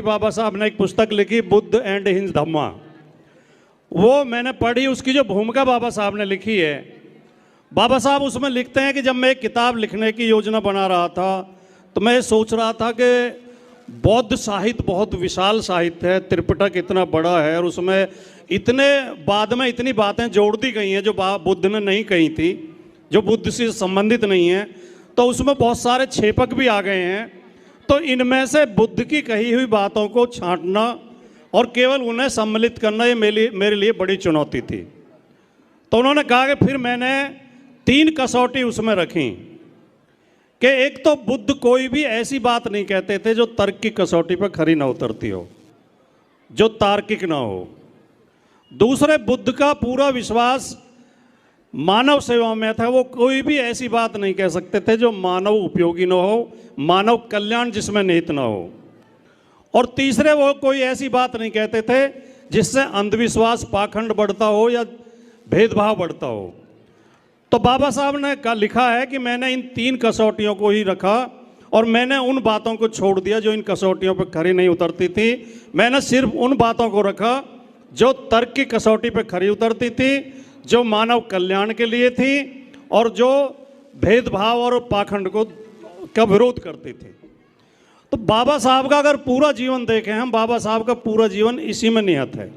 बाबा साहब ने एक पुस्तक लिखी, बुद्ध एंड हिज धम्मा। वो मैंने पढ़ी। उसकी जो भूमिका बाबा साहब ने लिखी है, बाबा साहब उसमें लिखते हैं कि जब मैं एक किताब लिखने की योजना बना रहा था तो मैं सोच रहा था कि बौद्ध साहित्य बहुत विशाल साहित्य है, त्रिपिटक इतना बड़ा है और उसमें इतने बाद में इतनी बातें जोड़ दी गई हैं जो बुद्ध ने नहीं कही थी, जो बुद्ध से संबंधित नहीं है। तो उसमें बहुत सारे छेपक भी आ गए हैं। तो इनमें से बुद्ध की कही हुई बातों को छांटना और केवल उन्हें सम्मिलित करना ये मेरे लिए बड़ी चुनौती थी। तो उन्होंने कहा कि फिर मैंने 3 कसौटी उसमें रखी कि एक तो बुद्ध कोई भी ऐसी बात नहीं कहते थे जो तर्क की कसौटी पर खरी ना उतरती हो, जो तार्किक ना हो। दूसरे, बुद्ध का पूरा विश्वास मानव सेवा में था। वो कोई भी ऐसी बात नहीं कह सकते थे जो मानव उपयोगी न हो, मानव कल्याण जिसमें निहित न हो। और तीसरे, वो कोई ऐसी बात नहीं कहते थे जिससे अंधविश्वास, पाखंड बढ़ता हो या भेदभाव बढ़ता हो। तो बाबा साहब ने लिखा है कि मैंने इन 3 कसौटियों को ही रखा और मैंने उन बातों को छोड़ दिया जो इन कसौटियों पर खरी नहीं उतरती थी। मैंने सिर्फ उन बातों को रखा जो तर्क की कसौटी पर खरी उतरती थी, जो मानव कल्याण के लिए थी और जो भेदभाव और पाखंड का विरोध करती थी। तो बाबा साहब का अगर पूरा जीवन देखें हम, बाबा साहब का पूरा जीवन इसी में निहित है।